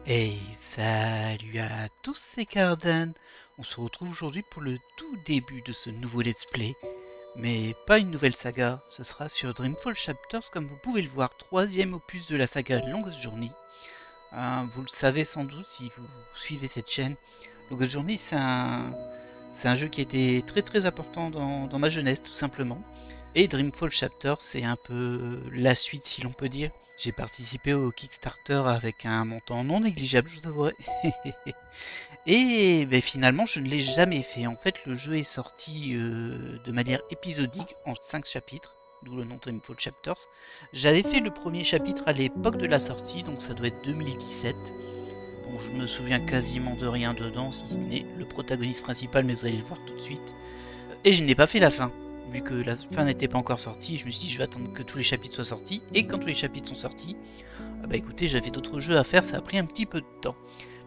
Hey, salut à tous, c'est Cardan. On se retrouve aujourd'hui pour le tout début de ce nouveau let's play, mais pas une nouvelle saga, ce sera sur Dreamfall Chapters comme vous pouvez le voir, troisième opus de la saga Longest Journey. Vous le savez sans doute si vous suivez cette chaîne, Longest Journey c'est un jeu qui était très important dans ma jeunesse tout simplement. Et Dreamfall Chapter, c'est un peu la suite si l'on peut dire. J'ai participé au Kickstarter avec un montant non négligeable, je vous avouerai. Et ben, finalement, je ne l'ai jamais fait. En fait, le jeu est sorti de manière épisodique en 5 chapitres, d'où le nom Dreamfall Chapters. J'avais fait le premier chapitre à l'époque de la sortie, donc ça doit être 2017. Bon, je me souviens quasiment de rien dedans, si ce n'est le protagoniste principal, mais vous allez le voir tout de suite. Et je n'ai pas fait la fin. Vu que la fin n'était pas encore sortie, je me suis dit je vais attendre que tous les chapitres soient sortis. Et quand tous les chapitres sont sortis, bah écoutez, j'avais d'autres jeux à faire, ça a pris un petit peu de temps.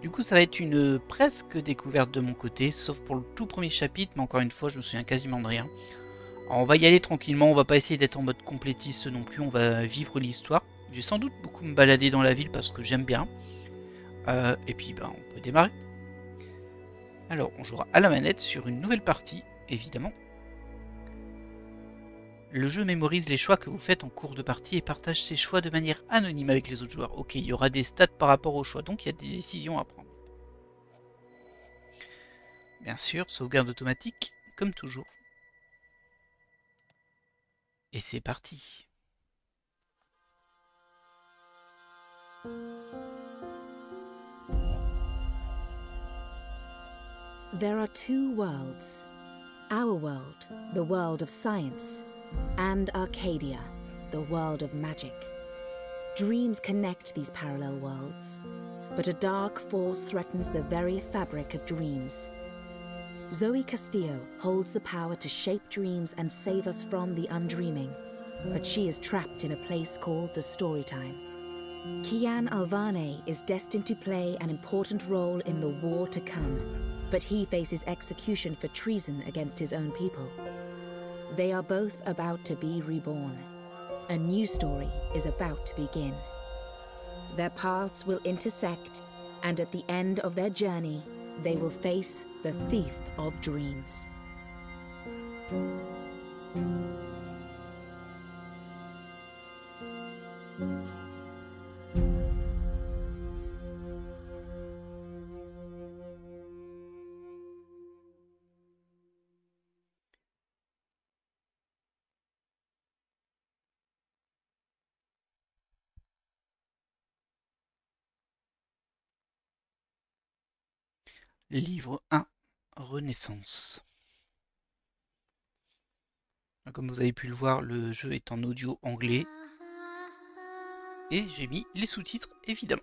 Du coup, ça va être une presque découverte de mon côté, sauf pour le tout premier chapitre, mais encore une fois, je me souviens quasiment de rien. Alors, on va y aller tranquillement, on va pas essayer d'être en mode complétiste non plus, on va vivre l'histoire. Je vais sans doute beaucoup me balader dans la ville parce que j'aime bien. Et puis, bah, on peut démarrer. Alors, on jouera à la manette sur une nouvelle partie, évidemment. Le jeu mémorise les choix que vous faites en cours de partie et partage ces choix de manière anonyme avec les autres joueurs. Ok, il y aura des stats par rapport aux choix, donc il y a des décisions à prendre. Bien sûr, sauvegarde automatique, comme toujours. Et c'est parti. There are two worlds. Our world, the world of science, and Arcadia, the world of magic. Dreams connect these parallel worlds, but a dark force threatens the very fabric of dreams. Zoe Castillo holds the power to shape dreams and save us from the undreaming, but she is trapped in a place called the Storytime. Kian Alvane is destined to play an important role in the war to come, but he faces execution for treason against his own people. They are both about to be reborn. A new story is about to begin. Their paths will intersect, and at the end of their journey, they will face the thief of dreams. Livre 1, Renaissance. Comme vous avez pu le voir, le jeu est en audio anglais. Et j'ai mis les sous-titres, évidemment.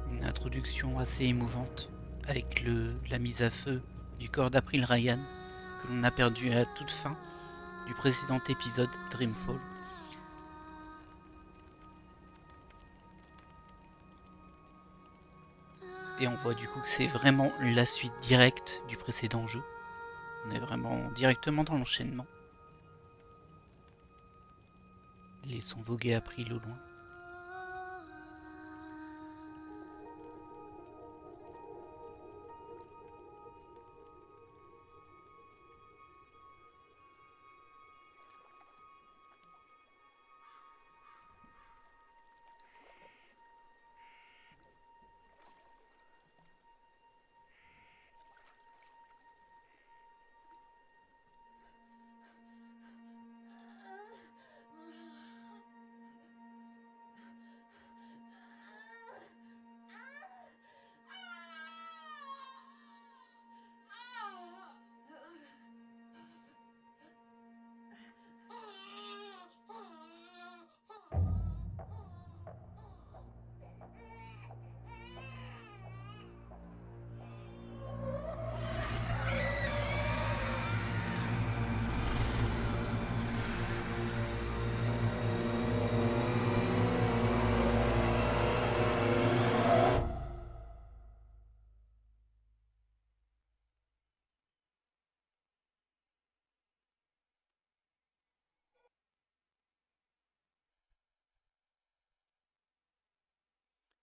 Une introduction assez émouvante avec la mise à feu du corps d'April Ryan que l'on a perdu à la toute fin du précédent épisode Dreamfall. Et on voit du coup que c'est vraiment la suite directe du précédent jeu. On est vraiment directement dans l'enchaînement. Laissons voguer April au loin.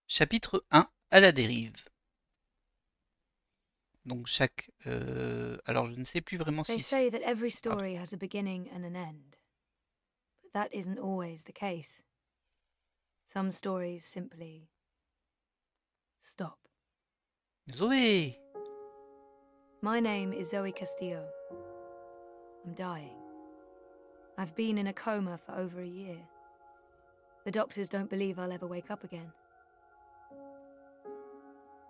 Chapitre 1, à la dérive. Donc chaque... alors je ne sais plus vraiment They si... say that every story has a beginning and an end. But that isn't always the case. Some stories simply stop. Zoé! My name is Zoe Castillo. I'm dying. I've been in a coma for over a year. The doctors don't believe I'll ever wake up again.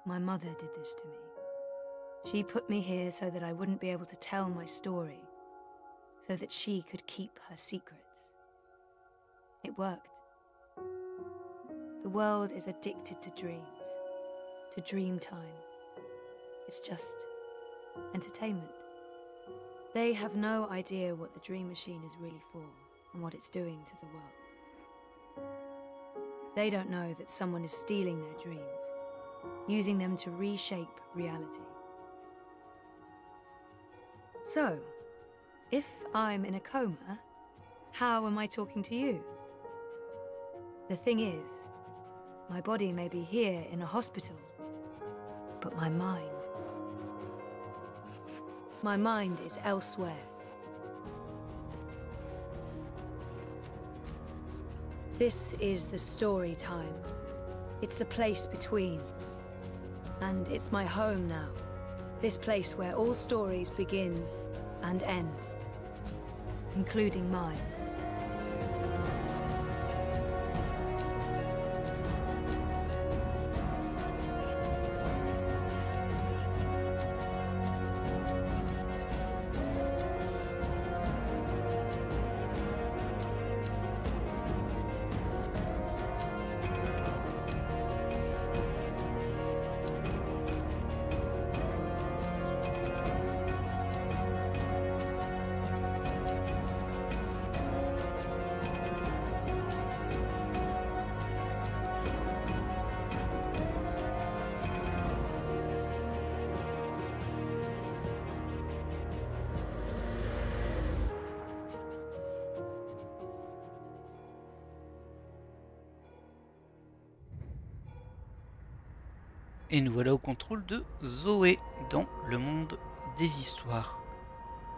My mother did this to me. She put me here so that I wouldn't be able to tell my story, so that she could keep her secrets. It worked. The world is addicted to dreams, to dream time. It's just entertainment. They have no idea what the dream machine is really for and what it's doing to the world. They don't know that someone is stealing their dreams, using them to reshape reality. So, if I'm in a coma, how am I talking to you? The thing is, my body may be here in a hospital, but my mind is elsewhere. This is the story time. It's the place between. And it's my home now. This place where all stories begin and end, including mine. Et nous voilà au contrôle de Zoé dans le monde des histoires.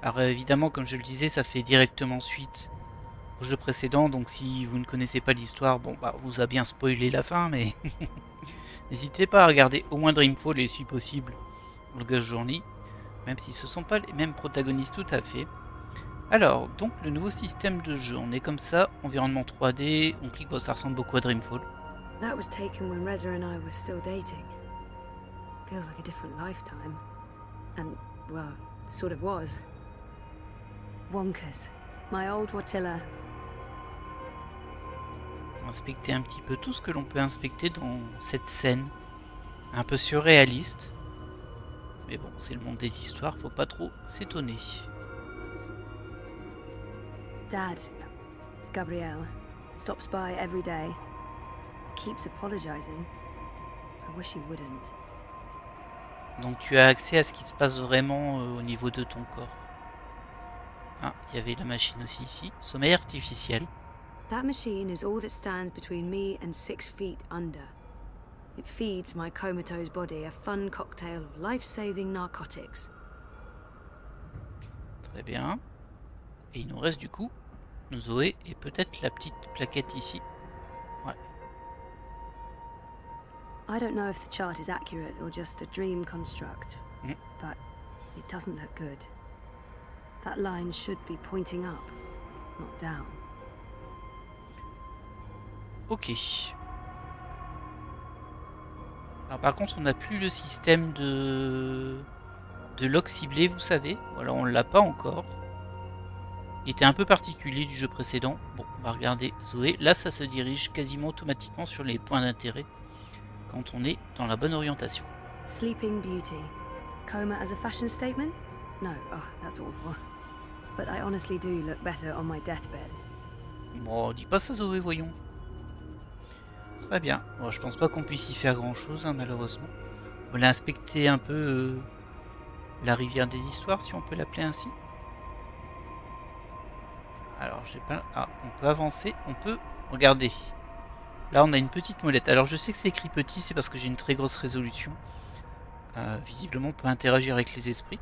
Alors évidemment, comme je le disais, ça fait directement suite au jeu précédent, donc si vous ne connaissez pas l'histoire, bon bah vous a bien spoilé la fin, mais n'hésitez pas à regarder au moins Dreamfall et si possible le Ghost Journey, même si ce ne sont pas les mêmes protagonistes tout à fait. Alors, donc le nouveau système de jeu, on est comme ça, environnement 3D, on clique, bon, ça ressemble beaucoup à Dreamfall. That was taken when Reza and I were still dating. Feels like a different lifetime. And, well, sort of was. Wonkers. My old Watilla. Inspecter un petit peu tout ce que l'on peut inspecter dans cette scène. Un peu surréaliste. Mais bon, c'est le monde des histoires, faut pas trop s'étonner. Dad, Gabriel, stops by every day. Keeps apologizing. I wish he wouldn't. Donc tu as accès à ce qui se passe vraiment au niveau de ton corps. Ah, il y avait la machine aussi ici. Sommeil artificiel. That machine is all that stands between me and 6 feet under. It feeds my comatose body a fun cocktail of life-saving narcotics. Très bien. Et il nous reste du coup Zoé et peut-être la petite plaquette ici. Ouais. I don't know if the chart is accurate or just a dream construct, but it doesn't look good. That line should be pointing up, not down. Ok. Alors par contre on n'a plus le système de lock ciblé, vous savez. Ou alors on l'a pas encore. Il était un peu particulier du jeu précédent. Bon, on va regarder Zoé. Là ça se dirige quasiment automatiquement sur les points d'intérêt quand on est dans la bonne orientation. Sleeping Beauty. Coma as a fashion statement? No, oh, that's awful. But I honestly do look better on my deathbed. Bon, dis pas ça Zoé, voyons. Très bien. Bon, je pense pas qu'on puisse y faire grand chose, hein, malheureusement. On va inspecter un peu la rivière des histoires, si on peut l'appeler ainsi. Alors, j'ai pas... Ah, on peut avancer, on peut... Regardez. Là, on a une petite molette. Alors, je sais que c'est écrit petit, c'est parce que j'ai une très grosse résolution. Visiblement, on peut interagir avec les esprits.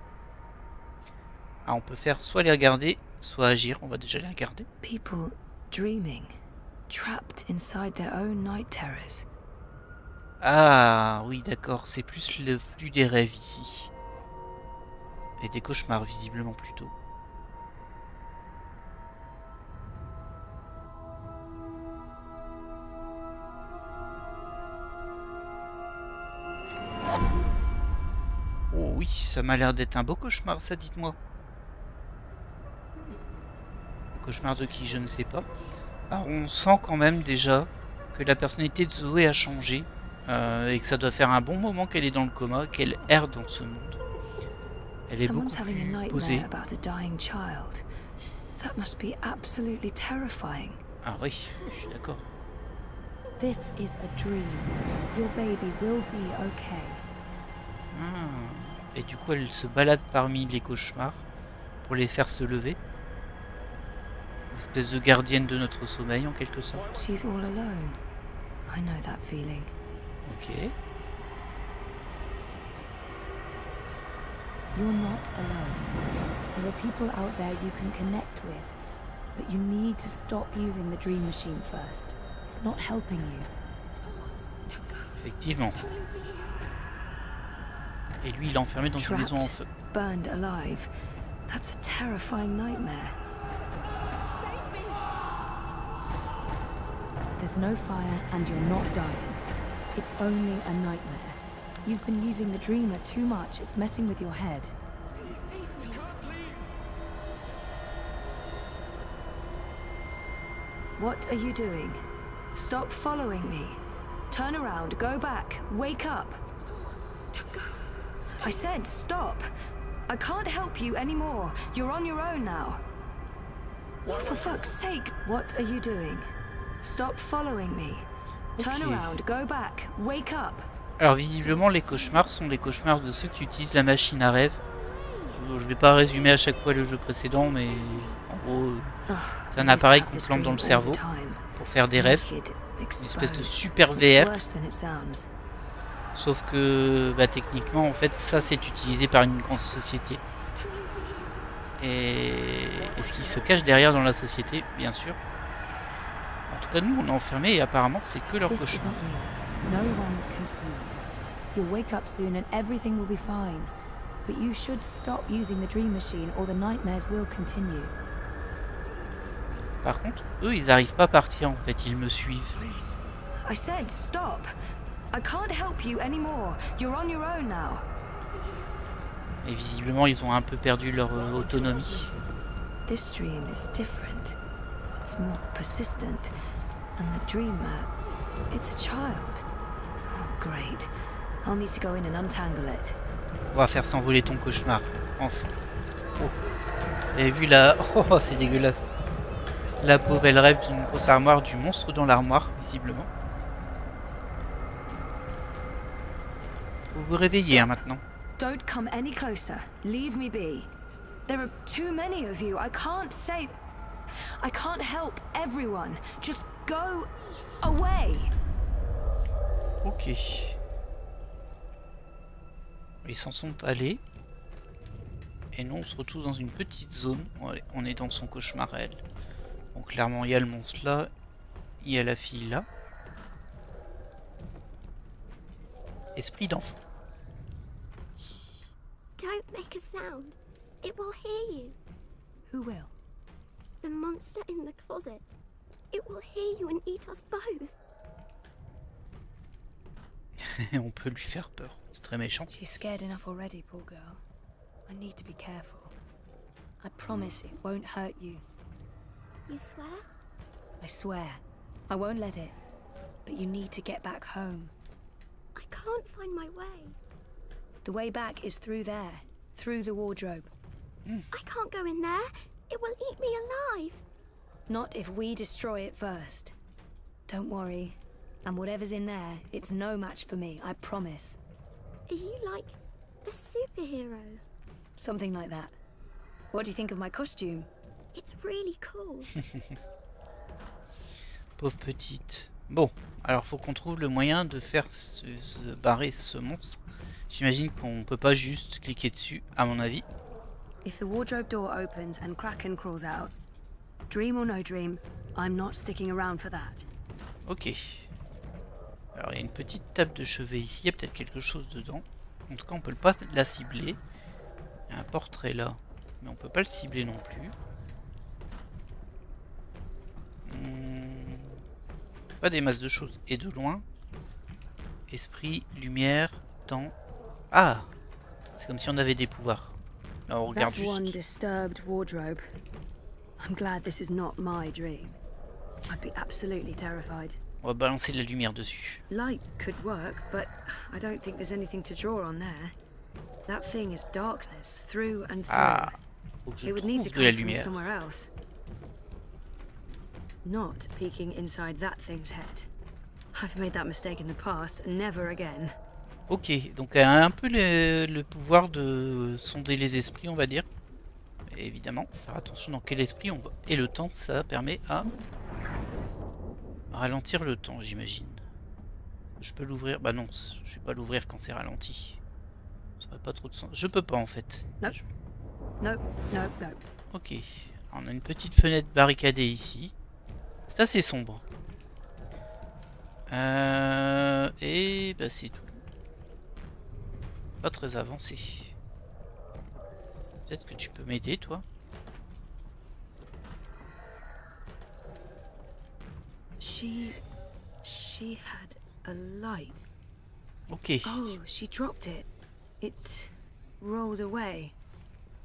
Alors, on peut faire soit les regarder, soit agir. On va déjà les regarder. People dreaming, trapped inside their own night terrors. Ah, oui, d'accord. C'est plus le flux des rêves ici. Et des cauchemars, visiblement, plutôt. Oh oui, ça m'a l'air d'être un beau cauchemar, ça, dites-moi. Cauchemar de qui, je ne sais pas. Alors, on sent quand même déjà que la personnalité de Zoé a changé. Et que ça doit faire un bon moment qu'elle est dans le coma, qu'elle erre dans ce monde. Elle est beaucoup plus posée. Ah oui, je suis d'accord. This is a dream. Your baby will be okay. Et du coup, elle se balade parmi les cauchemars pour les faire se lever. Une espèce de gardienne de notre sommeil, en quelque sorte. She's all alone. I know that feeling. Ok. You're not alone. There are people out there you can connect with, but you need to stop using the dream machine first. It's not helping you. Effectivement. Et lui, il est enfermé dans une maison en feu. Burned alive. That's a terrifying nightmare. There's no fire and you're not dying. It's only a nightmare. You've been using the dreamer too much. It's messing with your head. Please save me. What are you doing? Stop following me. Turn around, go back, wake up. Don't go. I said stop. I can't help you anymore. You're on your own now. For fuck's sake, what are you doing? Stop following me. Turn around, go back, wake up. Alors visiblement les cauchemars sont les cauchemars de ceux qui utilisent la machine à rêve. Je vais pas résumer à chaque fois le jeu précédent, mais en gros c'est un appareil qu'on plante dans le cerveau pour faire des rêves. Une espèce de super VR. Sauf que bah, techniquement en fait ça c'est utilisé par une grande société. Et ce qui se cache derrière dans la société, bien sûr. En tout cas nous on est enfermés et apparemment c'est que leur cauchemar. No one can see you. You'll wake up soon and everything will be fine. But you should stop using the dream machine or the nightmares will continue. Par contre, eux ils arrivent pas à partir en fait, ils me suivent. I said stop. I can't help you anymore. You're on your own now. Et visiblement ils ont un peu perdu leur autonomie. This dream is different. It's more persistent. And the dreamer, it's a child. Oh, great. I'll need to go in and untangle it. On va faire s'envoler ton cauchemar. Enfin. Oh. Vous avez vu là? Oh, c'est dégueulasse. La pauvre, elle rêve d'une grosse armoire, du monstre dans l'armoire, visiblement. Vous vous réveillez hein, maintenant. Don't come any closer. Leave me be. There are too many of you. I can't save... I can't help everyone. Just go away. Ok. Ils s'en sont allés. Et nous, on se retrouve dans une petite zone. On est dans son cauchemar à elle. Donc clairement, il y a le monstre là. Il y a la fille là. Esprit d'enfant. Shh. Don't make a sound. It will hear you. Who will? The monster in the closet. It will hear you and eat us both. On peut lui faire peur. C'est très méchant. She's scared enough already, poor girl. I need to be careful. I promise it won't hurt you. You swear? I swear. I won't let it. But you need to get back home. I can't find my way. The way back is through there. Through the wardrobe. I can't go in there. It will eat me alive. Not if we destroy it first. Don't worry. And whatever's in there, it's no match for me, I promise. Are you like a superhero? Something like that. What do you think of my costume? It's really cool. Pauvre petite. Bon, alors faut qu'on trouve le moyen de faire se barrer ce monstre. J'imagine qu'on peut pas juste cliquer dessus, à mon avis. If the wardrobe door opens and Kraken crawls out, dream or no dream, I'm not sticking around for that. Ok. Alors il y a une petite table de chevet ici, il y a peut-être quelque chose dedans. En tout cas on peut pas la cibler. Il y a un portrait là, mais on peut pas le cibler non plus. Pas des masses de choses. Et de loin. Esprit, lumière, temps. Ah! C'est comme si on avait des pouvoirs. Là on regarde That's one juste. disturbed wardrobe. I'm glad this is not my dream. I'd be absolutely terrified. On va balancer de la lumière dessus. Light could work, but I don't think there's anything to draw on there. That thing is darkness, through and through. Ah! Faut que je It would need to trouve de la come from lumière. somewhere else. Not peeking inside that thing's head. I've made that mistake in the past, and never again. Ok, donc elle a un peu le pouvoir de sonder les esprits, on va dire. Et évidemment, faire attention dans quel esprit on va. Et le temps, ça permet à ralentir le temps, j'imagine. Je peux l'ouvrir? Bah non, je vais pas l'ouvrir quand c'est ralenti. Ça aurait pas trop de sens. Je peux pas en fait. Nope. Nope, nope, nope. Ok, on a une petite fenêtre barricadée ici. C'est assez sombre. Et bah c'est tout. Pas très avancé. Peut-être que tu peux m'aider, toi. She had a light. Ok. Oh, she dropped it. It rolled away.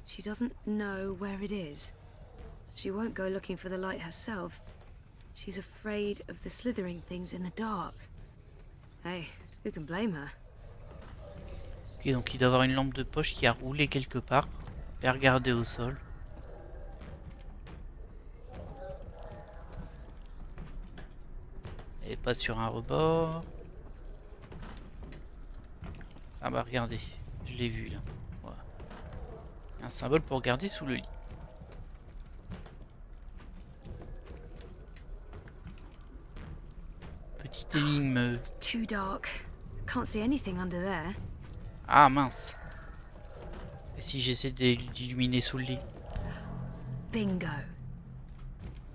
She doesn't know where it is. She won't go looking for the light herself. She's afraid of the slithering things in the dark. Hey, who can blame her? Ok, donc il doit avoir une lampe de poche qui a roulé quelque part. Et regarder au sol. Et pas sur un rebord. Ah bah regardez, je l'ai vu là. Voilà. Un symbole pour regarder sous le lit. Petite énigme. It's too dark. Can't see anything under there. Ah mince. Et si j'essaie d'illuminer sous le lit? Bingo.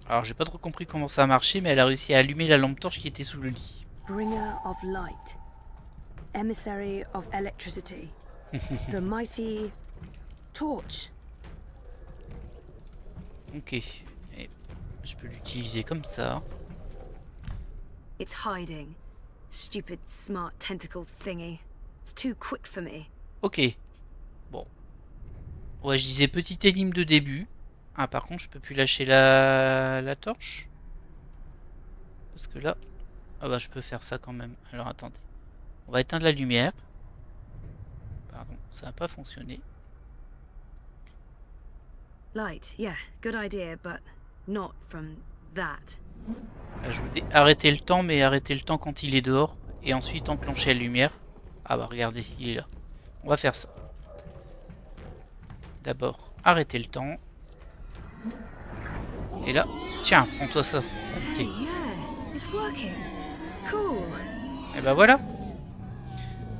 Alors j'ai pas trop compris comment ça a marché, mais elle a réussi à allumer la lampe torche qui était sous le lit. Bringer of light. Emissary of electricity. The mighty torch. Ok. Et je peux l'utiliser comme ça. It's hiding. Stupid smart tentacle thingy. It's too quick for me. Ok. Bon. Ouais, je disais petite énigme de début. Ah, par contre, je peux plus lâcher la torche. Parce que là... Ah bah, je peux faire ça quand même. Alors, attendez. On va éteindre la lumière. Pardon, ça n'a pas fonctionné. Light, yeah, good idea, but not from that. Là, je voulais arrêter le temps, mais arrêter le temps quand il est dehors. Et ensuite enclencher la lumière. Ah bah, regardez, il est là. On va faire ça. d'abord arrêter le temps. Et là, tiens, prends-toi ça. Hey, yeah, it's working. Cool. Et ben voilà.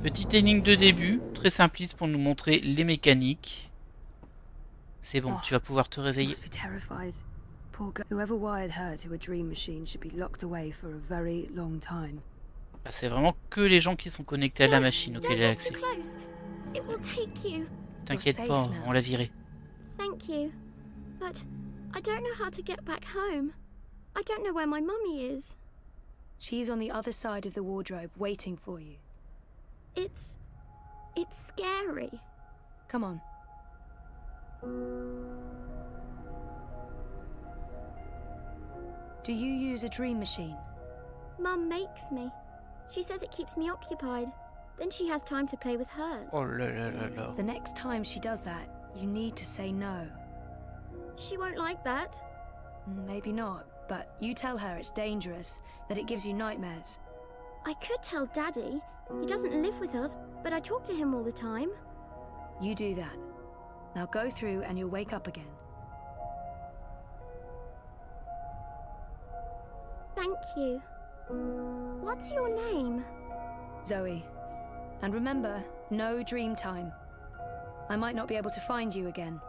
Petite énigme de début, très simpliste pour nous montrer les mécaniques. C'est bon, tu vas pouvoir te réveiller. Must be terrified. Poor girl. Whoever wired her to a dream machine should be locked away for a very long time. Bah, c'est vraiment que les gens qui sont connectés à la machine auxquels elle a Don't accès. get too close. It will take you. T'inquiète safe pas, now. on l'a viré. Thank you. But I don't know how to get back home. I don't know where my mummy is. She's on the other side of the wardrobe, waiting for you. It's scary. Come on. Do you use a dream machine? Mum makes me. She says it keeps me occupied. Then she has time to play with hers. Oh là là là là. The next time she does that, you need to say no. She won't like that. Maybe not, but you tell her it's dangerous, that it gives you nightmares. I could tell Daddy. He doesn't live with us, but I talk to him all the time. You do that. Now go through and you'll wake up again. Thank you. What's your name? Zoe. And remember, no dream time. I might not be able to find you again.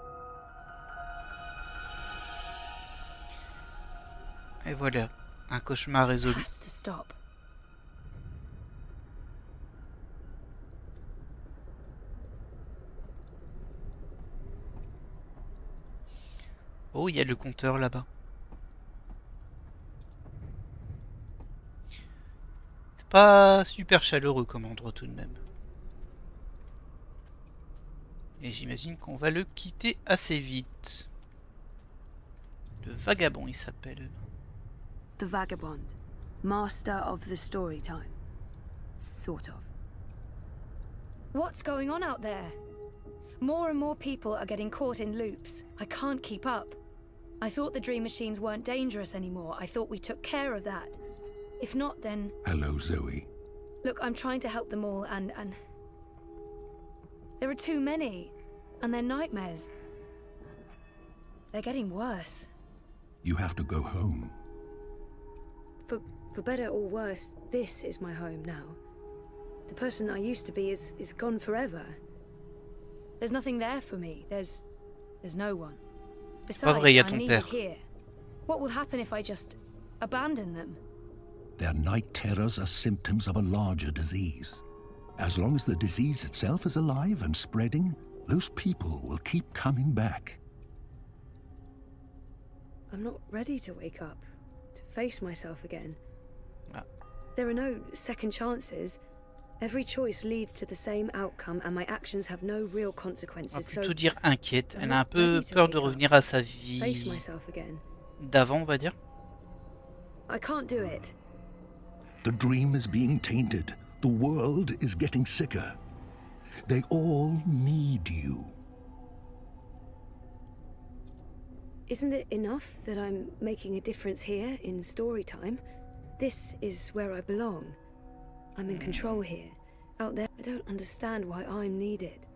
Et voilà, un cauchemar résolu. Has to stop. Oh, il y a le compteur là-bas. C'est pas super chaleureux comme endroit tout de même. Et j'imagine qu'on va le quitter assez vite. Le vagabond, il s'appelle. The Vagabond. Master of the story time. Sort of. What's going on out there? More and more people are getting caught in loops. I can't keep up. I thought the dream machines weren't dangerous anymore. I thought we took care of that. If not, then... Hello, Zoe. Look, I'm trying to help them all, and... There are too many. And they're nightmares. They're getting worse. You have to go home. For better or worse, this is my home now. The person I used to be is gone forever. There's nothing there for me. There's no one. Besides, vrai, y a I'm ton needed père. here. What will happen if I just abandon them? Their night terrors are symptoms of a larger disease. As long as the disease itself is alive and spreading, those people will keep coming back. I'm not ready to wake up, to face myself again. Ah. There are no second chances. Every choice leads to the same outcome, and my actions have no real On va consequences. plutôt So dire inquiète. Elle a un not peu ready to peur de wake up. revenir à sa face vie myself again. d'avant, on va dire. I can't do it. The dream is being tainted. The world is getting sicker. They all need you. Isn't it enough that I'm making a difference here in story time? This is where I belong. I'm in control here. Out there, I don't understand why I'm needed.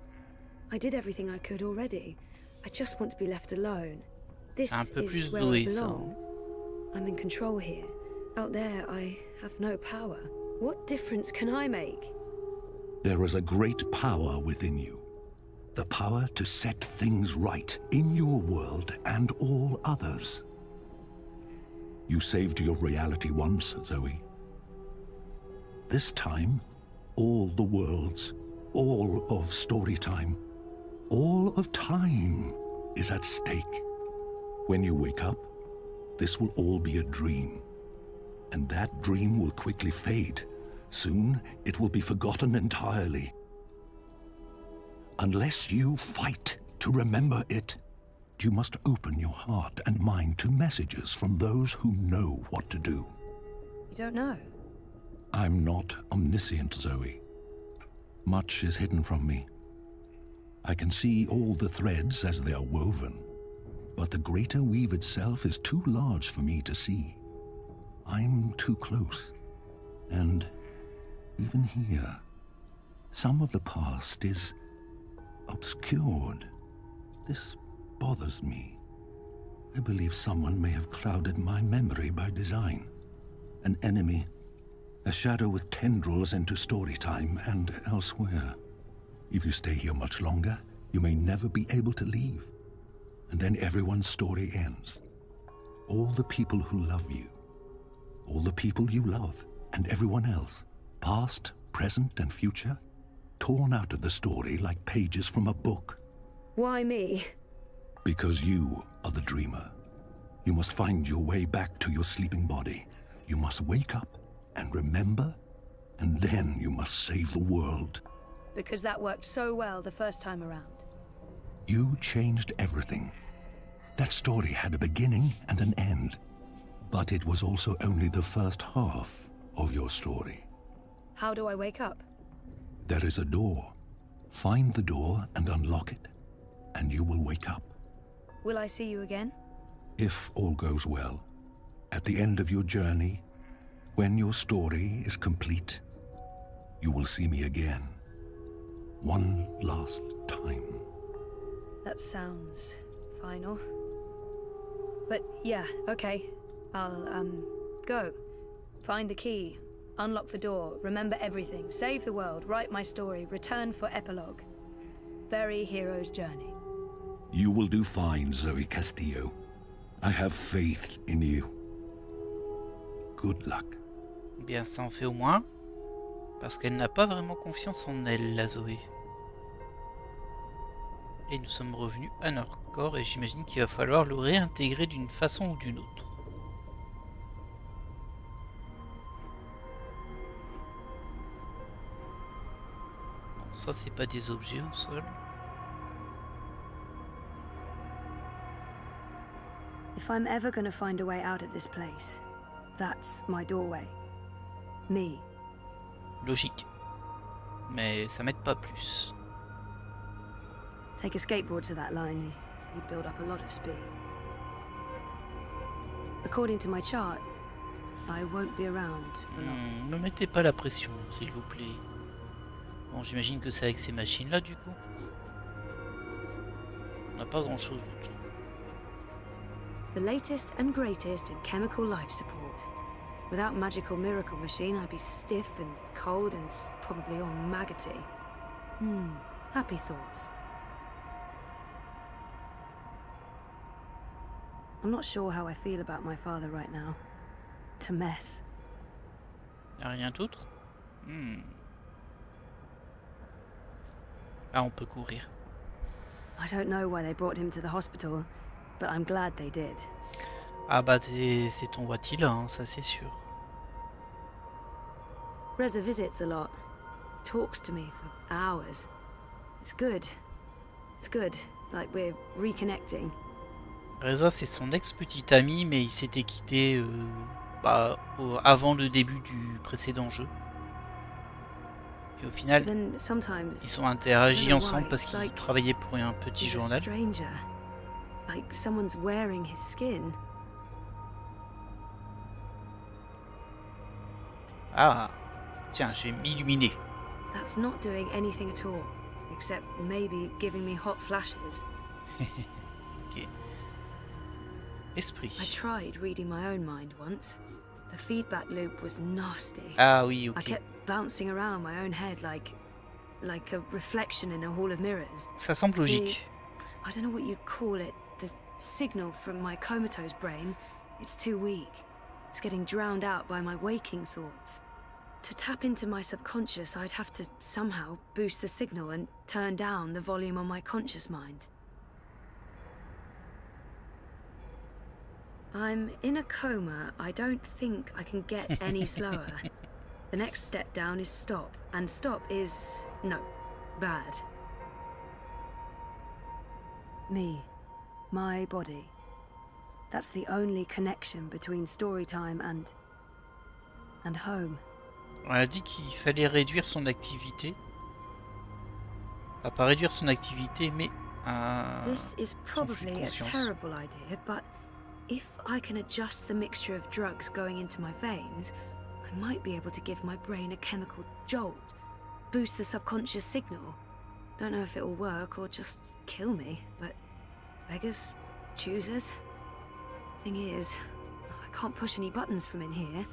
I did everything I could already. I just want to be left alone. This Un peu is plus where Zoé, I ça. belong. I'm in control here. Out there, I have no power. What difference can I make? There is a great power within you. The power to set things right in your world and all others. You saved your reality once, Zoe. This time, all the worlds, all of Storytime, all of time is at stake. When you wake up, this will all be a dream. And that dream will quickly fade. Soon, it will be forgotten entirely. Unless you fight to remember it, you must open your heart and mind to messages from those who know what to do. You don't know. I'm not omniscient, Zoe. Much is hidden from me. I can see all the threads as they are woven, but the greater weave itself is too large for me to see. I'm too close, and even here, some of the past is obscured. This bothers me. I believe someone may have clouded my memory by design. An enemy, a shadow with tendrils into Storytime and elsewhere. If you stay here much longer, you may never be able to leave. And then everyone's story ends. All the people who love you, all the people you love, and everyone else, past, present, and future, torn out of the story like pages from a book. Why me? Because you are the dreamer. You must find your way back to your sleeping body. You must wake up and remember, and then you must save the world. Because that worked so well the first time around. You changed everything. That story had a beginning and an end. But it was also only the first half of your story. How do I wake up? There is a door. Find the door and unlock it, and you will wake up. Will I see you again? If all goes well, at the end of your journey, when your story is complete, you will see me again. One last time. That sounds final. But yeah, okay. I'll, go. Find the key. Unlock the door. Remember everything. Save the world. Write my story. Return for epilogue. Very hero's journey. You will do fine, Zoe Castillo. I have faith in you. Good luck. Bien, ça en fait au moins. Parce qu'elle n'a pas vraiment confiance en elle, la Zoé. Et nous sommes revenus à notre corps et j'imagine qu'il va falloir le réintégrer d'une façon ou d'une autre. Bon, ça c'est pas des objets au sol. If I'm ever gonna find a way out of this place, that's my doorway. Me. Logique. Mais ça m'aide pas plus. Take a skateboard to that line, you'd build up a lot of speed. According to my chart, I won't be around for long. Ne mettez pas la pression, s'il vous plaît. Bon, j'imagine que c'est avec ces machines-là, du coup. On n'a pas grand-chose d'autre. The latest and greatest in chemical life support. Without magical miracle machine, I'd be stiff and cold and probably all maggoty. Happy thoughts. I'm not sure how I feel about my father right now. It's a mess. Y'a rien d'autre? Ah, on peut courir. I don't know why they brought him to the hospital, but I'm glad they did. Ah bah c'est ton Wattila, hein, ça c'est sûr. Reza visits a lot. Talks to me for hours. It's good. It's good. Like we're reconnecting. Reza c'est son ex-petit ami, mais il s'était quitté avant le début du précédent jeu. Et au final, ils sont interagis ensemble parce qu'ils travaillaient pour un petit journal. Like someone's wearing his skin. Ah, tiens, je vais m'illuminer. That's not doing anything at all, except maybe giving me hot flashes. Ok. Esprit. I tried reading my own mind once. The feedback loop was nasty. Ah oui, ok. I kept bouncing around my own head like a reflection in a hall of mirrors. Ça semble logique. I don't know what you'd call it. The signal from my comatose brain, it's too weak. It's getting drowned out by my waking thoughts. To tap into my subconscious, I'd have to somehow boost the signal and turn down the volume on my conscious mind. I'm in a coma. I don't think I can get any slower. The next step down is stop, and stop is, no, bad. Me, my body. That's the only connection between Storytime and home. On a dit qu'il fallait réduire son activité. Pas réduire son activité, mais This is probably a terrible idea, but if I can adjust the mixture of drugs going into my veins, I might be able to give my brain a chemical jolt, boost the subconscious signal. Don't know if it will work or just kill me, but Beggars, choosers. Thing is, I can't push any buttons from in here.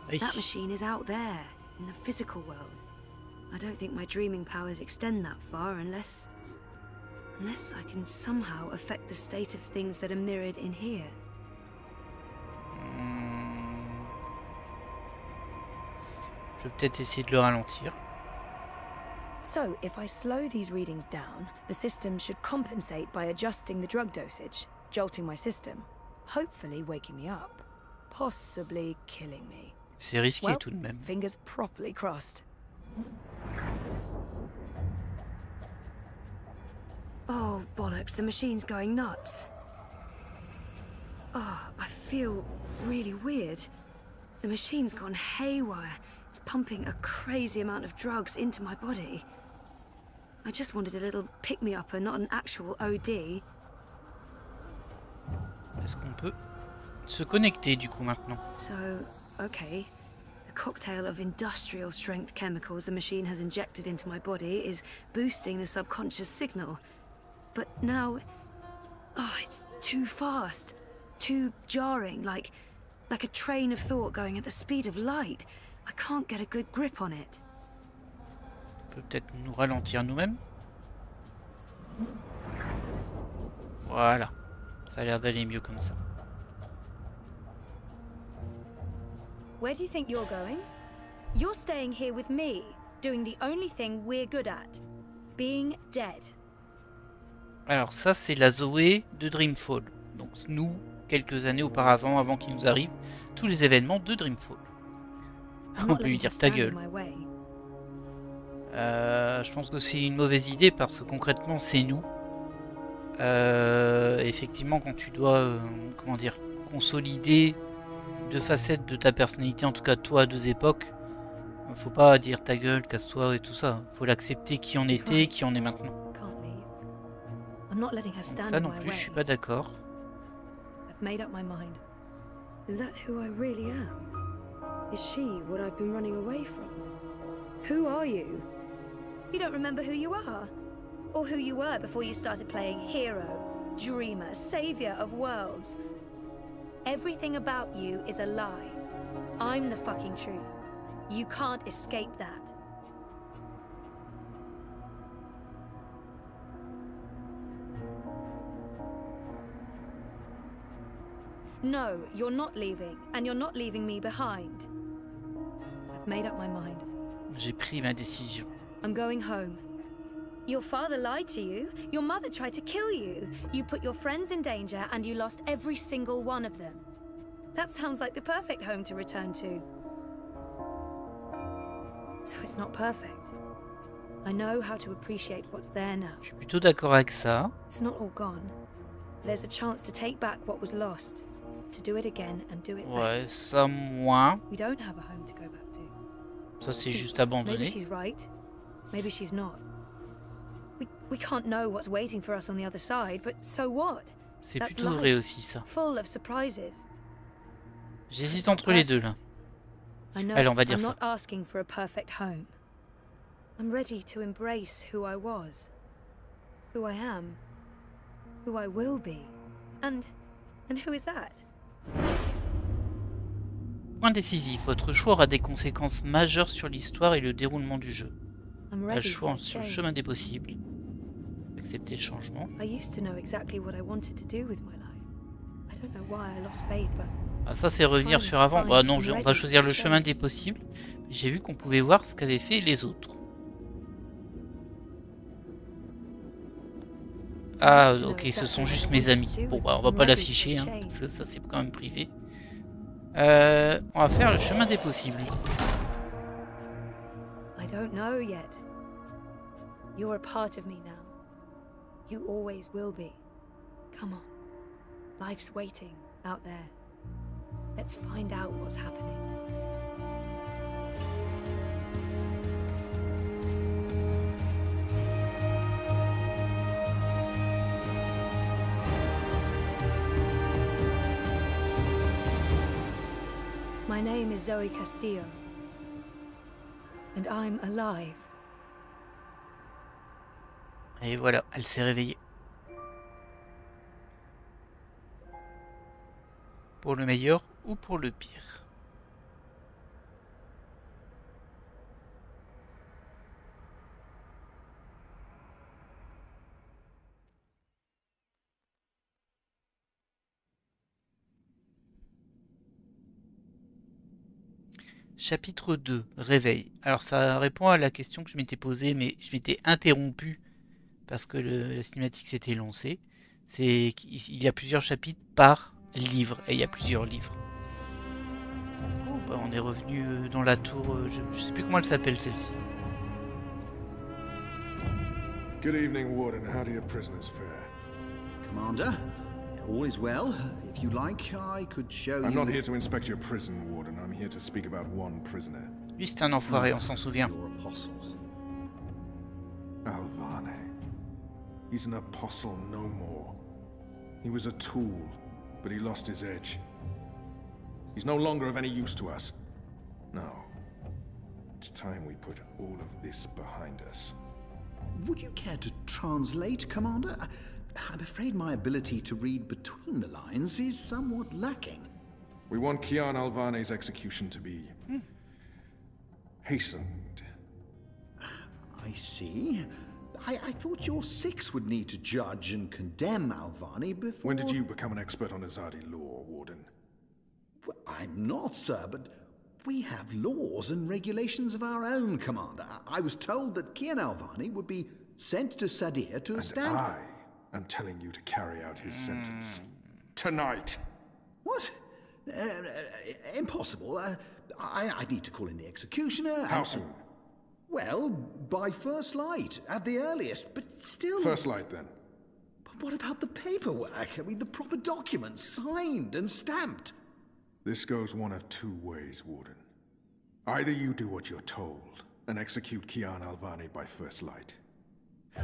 Oui. That machine is out there, in the physical world. I don't think my dreaming powers extend that far unless I can somehow affect the state of things that are mirrored in here. Je vais peut-être essayer de le ralentir. So, if I slow these readings down, the system should compensate by adjusting the drug dosage, jolting my system, hopefully waking me up, possibly killing me. C'est risqué Well, tout de même. fingers properly crossed. Oh, bollocks, the machine's going nuts. Oh, I feel really weird. The machine's gone haywire. It's pumping a crazy amount of drugs into my body. I just wanted a little pick-me-upper, not an actual OD. Est-ce qu'on peut se connecter du coup maintenant? So, okay. The cocktail of industrial strength chemicals the machine has injected into my body is boosting the subconscious signal. But now, oh, it's too fast, too jarring, like a train of thought going at the speed of light. I can't get a good grip on it. On peut peut-être nous ralentir nous-mêmes. Voilà. Ça a l'air d'aller mieux comme ça. Where do you think you're going? You're staying here with me, doing the only thing we're good at, being dead. Alors ça c'est la Zoé de Dreamfall. Donc nous, quelques années auparavant, avant qu'il nous arrive, tous les événements de Dreamfall. On peut lui dire ta gueule. Je pense que c'est une mauvaise idée parce que concrètement c'est nous. Effectivement quand tu dois, comment dire, consolider deux facettes de ta personnalité, en tout cas toi à deux époques, faut pas dire ta gueule, casse-toi et tout ça. Faut l'accepter qui on était et qui on est maintenant. Donc ça non plus je suis pas d'accord. I've made up my mind. Is that who I really am? Is she what I've been running away from? Who are you? You don't remember who you are? Or who you were before you started playing hero, dreamer, savior of worlds? Everything about you is a lie. I'm the fucking truth. You can't escape that. No, you're not leaving, and you're not leaving me behind. I've made up my mind. J'ai pris ma décision. I'm going home. Your father lied to you. Your mother tried to kill you. You put your friends in danger, and you lost every single one of them. That sounds like the perfect home to return to. So it's not perfect. I know how to appreciate what's there now. Je suis plutôt d'accord avec ça. It's not all gone. There's a chance to take back what was lost. To do it again and do it better. Ouais, ça moins. We don't have a home to go back to. Ça c'est juste Maybe abandonné. she's right. Maybe she's not. We can't know what's waiting for us on the other side, but so what? C'est That's plutôt life. vrai aussi ça. Full of surprises. J'hésite entre les deux là. I know Allez, on va dire I'm ça. not asking for a perfect home. I'm ready to embrace who I was, who I am, who I will be. And who is that? Point décisif, votre choix aura des conséquences majeures sur l'histoire et le déroulement du jeu. I'm Le ready choix for sur le change. chemin des possibles. Accepter le changement. I used to know exactly what I wanted to do with my life. I don't know why I lost faith, but Ah, ça c'est revenir sur avant. Bah non, on va choisir le chemin des possibles. J'ai vu qu'on pouvait voir ce qu'avaient fait les autres. Ah ok, ce sont juste mes amis. Bon bah on va pas l'afficher, hein, parce que ça c'est quand même privé. On va faire le chemin des possibles. I don't know yet. You're a part of me now. You always will be. Come on. Life's waiting out there. Let's find out what's happening. My name is Zoe Castillo. And I'm alive. Et voilà, elle s'est réveillée. Pour le meilleur ou pour le pire. Chapitre 2, Réveil. Alors ça répond à la question que je m'étais posée, mais je m'étais interrompu parce que la cinématique s'était lancée. C'est qu'il y a plusieurs chapitres par livre, et il y a plusieurs livres. Oh, bah on est revenu dans la tour, je sais plus comment elle s'appelle celle-ci. Good evening, Warden. How do your prisoners fare? Commander, all is well. If you like, I could show you... I'm not here to inspect your prison, Warden. I'm here to speak about one prisoner. Lui, c'est un enfoiré, on s'en souvient. Your apostle. Alvane. He's an apostle no more. He was a tool, but he lost his edge. He's no longer of any use to us. No. It's time we put all of this behind us. Would you care to translate, Commander? I'm afraid my ability to read between the lines is somewhat lacking. We want Kian Alvane's execution to be... hastened. I see. I thought your six would need to judge and condemn Alvane before... When did you become an expert on Azadi law, Warden? Well, I'm not, sir, but we have laws and regulations of our own, Commander. I was told that Kian Alvane would be sent to Sadir to stand... I am telling you to carry out his sentence. Tonight! What? Impossible. I need to call in the executioner. How soon? Well, by first light, at the earliest, but still... First light, then. But what about the paperwork? I mean, the proper documents, signed and stamped. This goes one of two ways, Warden. Either you do what you're told, and execute Kian Alvane by first light.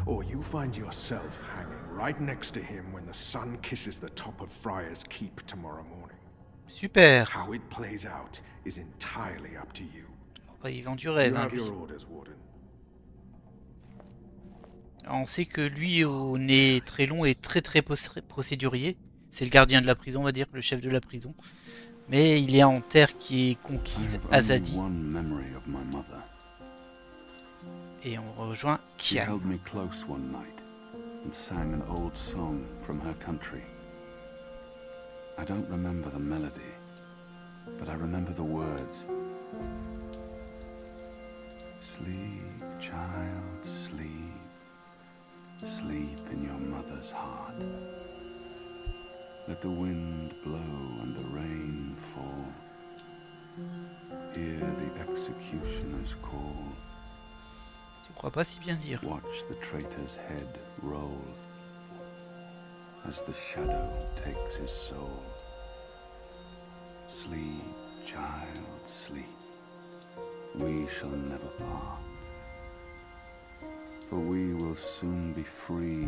Or you find yourself hanging right next to him when the sun kisses the top of Friar's Keep tomorrow morning. Super. How it plays out is entirely up to you. Il vend du You rêve, hein, have lui. your orders, Warden. On sait que lui, au nez très long et très procédurier, c'est le gardien de la prison, on va dire, le chef de la prison. Mais il est en terre qui est conquise, Azadi. Et on rejoint She Kian. held me close one night and sang an old song from her country. I don't remember the melody, but I remember the words. Sleep, child, sleep. Sleep in your mother's heart. Let the wind blow and the rain fall. Hear the executioner's call. Tu crois pas si bien dire. Watch the traitor's head roll as the shadow takes his soul. Sleep, child, sleep. We shall never part, for we will soon be free,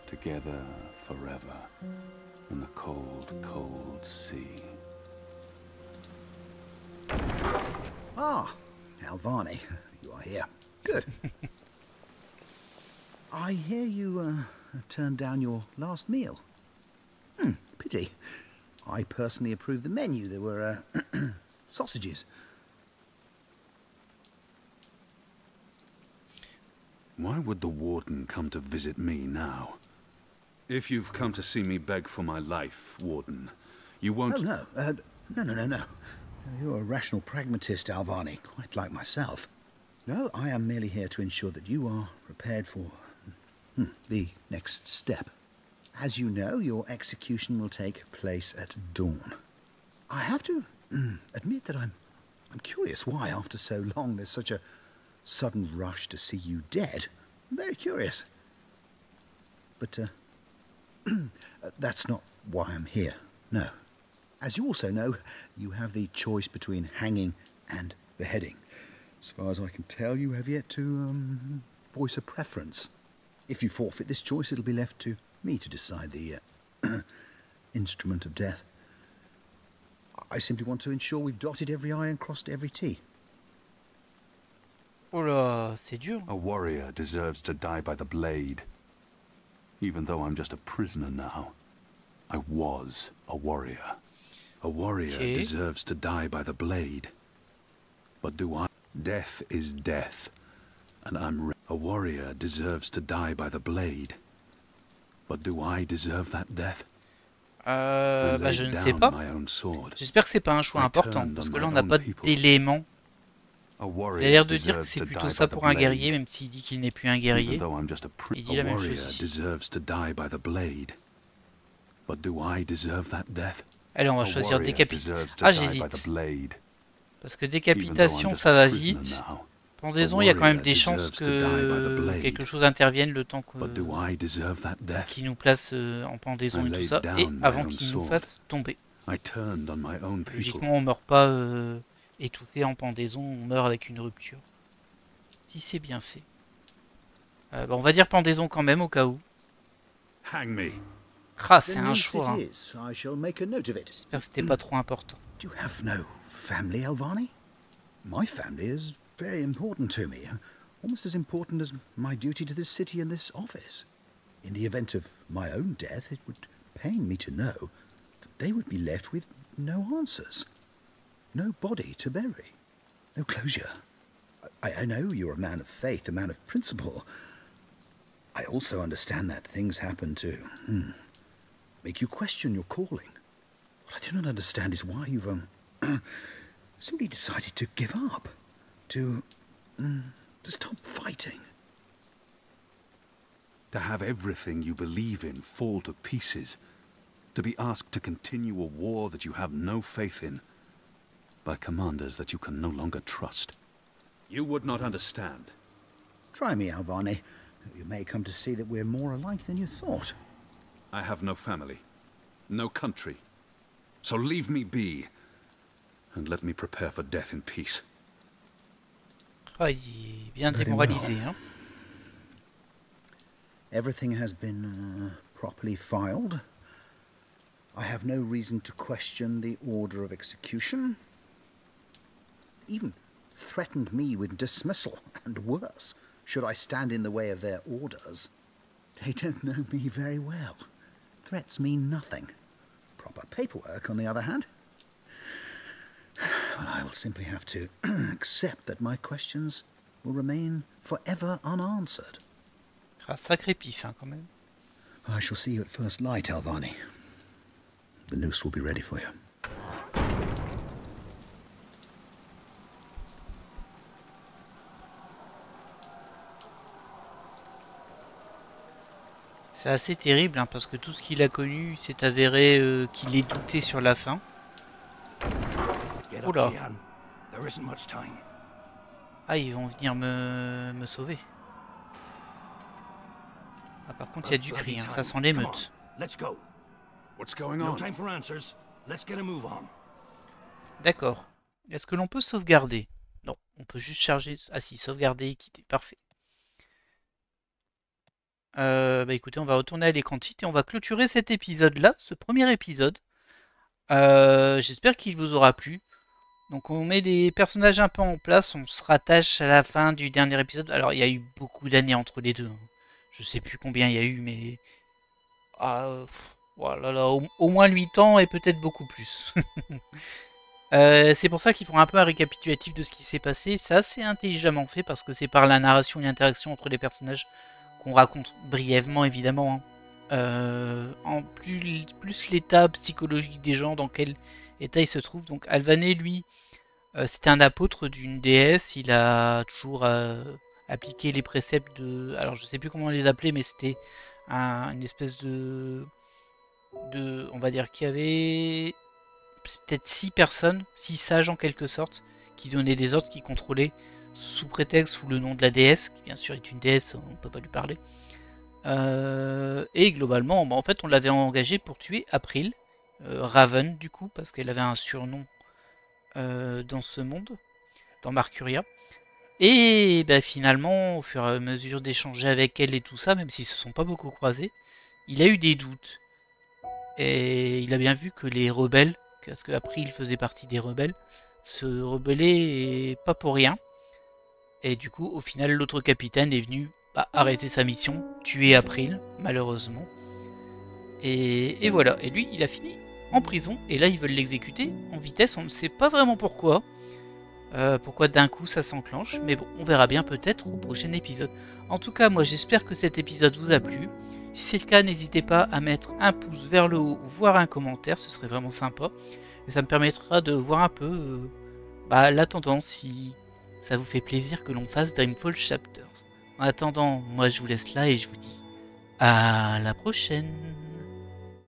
together forever in the cold, cold sea. Ah, Alvane, you are here. Good. I hear you turned down your last meal. Pity. I personally approved the menu. There were sausages. Why would the Warden come to visit me now? If you've come to see me beg for my life, Warden, you won't... Oh, no. You're a rational pragmatist, Alvane, quite like myself. No, I am merely here to ensure that you are prepared for the next step. As you know, your execution will take place at dawn. I have to admit that I'm curious why, after so long, there's such a sudden rush to see you dead. I'm very curious. But that's not why I'm here, no. As you also know, you have the choice between hanging and beheading. As far as I can tell, you have yet to voice a preference. If you forfeit this choice, it'll be left to me to decide the instrument of death. I simply want to ensure we've dotted every I and crossed every T. Oh là, c'est dur. A warrior deserves to die by the blade. Even though I'm just a prisoner now, I was a warrior. A warrior Okay. deserves to die by the blade. But do I? Death is death. And a warrior deserves to die by the blade. But do I deserve that death? I Bah, je laid ne sais down pas. my own sword. J'espère que c'est pas un choix I important, turned parce on que là my on n'a own pas people. d'éléments. A Il a warrior l'air de dire que deserves c'est to plutôt die ça by the pour un guerrier, blade. même s'il dit qu'il n'est plus un Even guerrier. though I'm just a Il dit la a même chose warrior ici. deserves to die by the blade. But do I deserve that death? Allez, on va A choisir warrior décapitation. deserves to Ah, die by the j'hésite. blade. Parce que Even though I'm décapitation, just ça a va prisoner vite. now. Pendaison, A il y a quand même warrior des chances deserves to die by the que blade. quelque chose intervienne le temps But do I deserve that death? qu'il nous place en pendaison I et tout laid ça, down et my avant own qu'il nous sword. fasse tomber. I turned on my own people. Logiquement, on meurt pas étouffé en pendaison, on meurt avec une rupture. Si c'est bien fait. Bah, on va dire pendaison quand même, au cas où. Hang me. Ah, c'est Then un yes, choix. it is. I shall make a note of it. J'espère que c'était pas trop important. Do you have no family, Alvani? My family is very important to me. Almost as important as my duty to this city and this office. In the event of my own death, it would pain me to know that they would be left with no answers. No body to bury. No closure. I know you're a man of faith, a man of principle. I also understand that things happen to make you question your calling. What I do not understand is why you've simply decided to give up, to stop fighting. To have everything you believe in fall to pieces. To be asked to continue a war that you have no faith in. By commanders that you can no longer trust. You would not understand. Try me, Alvani. You may come to see that we're more alike than you thought. I have no family. No country. So leave me be. And let me prepare for death in peace. Ah, il est bien Very démoralisé, well. hein. Everything has been properly filed. I have no reason to question the order of execution. Even threatened me with dismissal, and worse, should I stand in the way of their orders. They don't know me very well. Threats mean nothing. Proper paperwork, on the other hand. Well, I will simply have to accept that my questions will remain forever unanswered. Ah, sacré pif, hein, quand même. I shall see you at first light, Alvani. The noose will be ready for you. C'est assez terrible, hein, parce que tout ce qu'il a connu s'est avéré qu'il est douté sur la fin. Oula. Ah, ils vont venir me sauver. Ah, par contre, il y a du cri, hein, ça sent l'émeute. What's going on? D'accord. Est-ce que l'on peut sauvegarder? Non, on peut juste charger... Ah si, sauvegarder et quitter. Parfait. Bah écoutez, on va retourner à l'écran de site et on va clôturer cet épisode-là, ce premier épisode. J'espère qu'il vous aura plu. Donc on met des personnages un peu en place, on se rattache à la fin du dernier épisode. Alors il y a eu beaucoup d'années entre les deux. Je sais plus combien il y a eu, mais... voilà, là, au moins 8 ans et peut-être beaucoup plus. C'est pour ça qu'ils font un peu un récapitulatif de ce qui s'est passé. C'est assez intelligemment fait parce que c'est par la narration et l'interaction entre les personnages qu'on raconte brièvement, évidemment. En plus l'état psychologique des gens, dans quel état ils se trouvent. Donc Alvané, lui, c'était un apôtre d'une déesse. Il a toujours appliqué les préceptes de... Alors je sais plus comment on les appelait, mais c'était une espèce de... On va dire qu'il y avait... peut-être 6 personnes, 6 sages en quelque sorte, qui donnaient des ordres, qui contrôlaient sous prétexte, sous le nom de la déesse, qui bien sûr est une déesse, on ne peut pas lui parler. Et globalement, en fait, on l'avait engagé pour tuer April, Raven du coup, parce qu'elle avait un surnom dans ce monde, dans Marcuria. Et bah, finalement, au fur et à mesure d'échanger avec elle et tout ça, même s'ils se sont pas beaucoup croisés, il a eu des doutes. Et il a bien vu que les rebelles, parce qu'après il faisait partie des rebelles, se rebellaient et pas pour rien. Et du coup, au final, l'autre capitaine est venu arrêter sa mission, tuer April, malheureusement. Et voilà, et lui il a fini en prison, et là ils veulent l'exécuter en vitesse, on ne sait pas vraiment pourquoi. Pourquoi d'un coup ça s'enclenche, mais bon, on verra bien peut-être au prochain épisode. En tout cas, moi j'espère que cet épisode vous a plu. Si c'est le cas, n'hésitez pas à mettre un pouce vers le haut, voire un commentaire, ce serait vraiment sympa. Et ça me permettra de voir un peu la tendance, si ça vous fait plaisir que l'on fasse Dreamfall Chapters. En attendant, moi je vous laisse là et je vous dis à la prochaine.